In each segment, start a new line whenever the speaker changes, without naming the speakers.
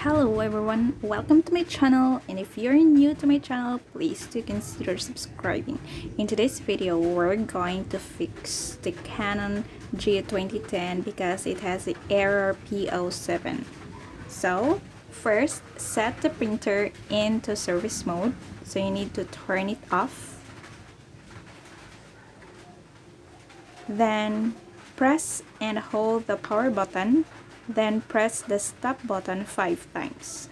Hello everyone, welcome to my channel, and if you're new to my channel, please do consider subscribing. In today's video, we're going to fix the Canon G2010 because it has the error P07. So first, set the printer into service mode. So you need to turn it off. Then press and hold the power button. Then press the stop button 5 times.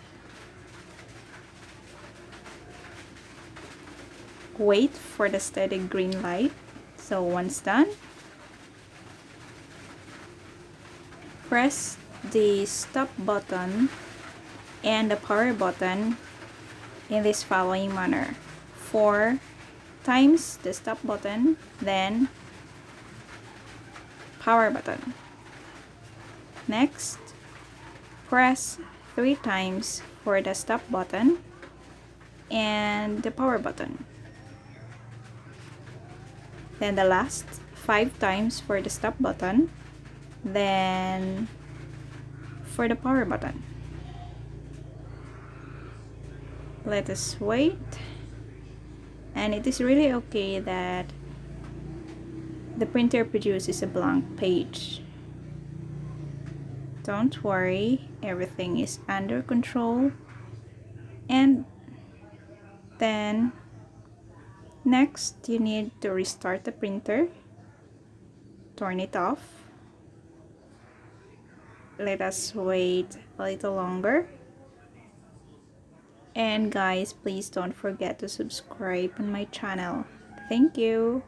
Wait for the steady green light. So once done, press the stop button and the power button in this following manner. 4 times the stop button, then power button. Next, press 3 times for the stop button and the power button. Then the last 5 times for the stop button, then for the power button. Let us wait. And it is really okay that the printer produces a blank page. Don't worry, everything is under control. And then next, you need to restart the printer. Turn it off. Let us wait a little longer. And guys, please don't forget to subscribe on my channel. Thank you.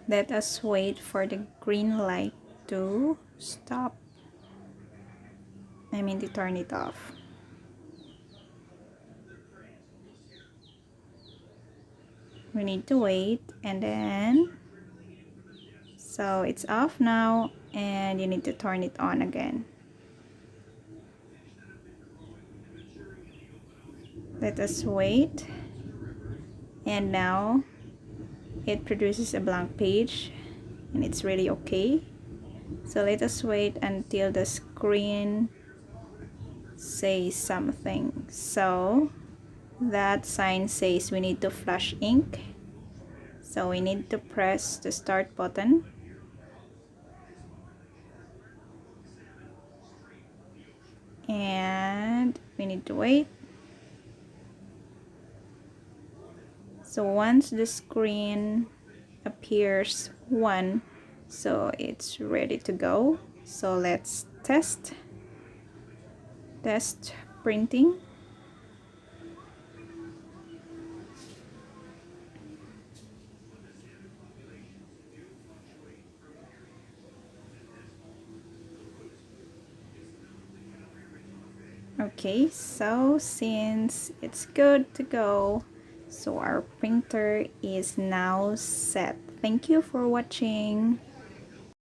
Let us wait for the green light to stop. To turn it off. We need to wait, and then so it's off now, and you need to turn it on again. Let us wait, and now it produces a blank page, and it's really okay. So let us wait until the screen says something. So that sign says we need to flash ink. So we need to press the start button. And we need to wait. So once the screen appears 1, so it's ready to go. So let's test printing. Okay, so since it's good to go, so our printer is now set. Thank you for watching.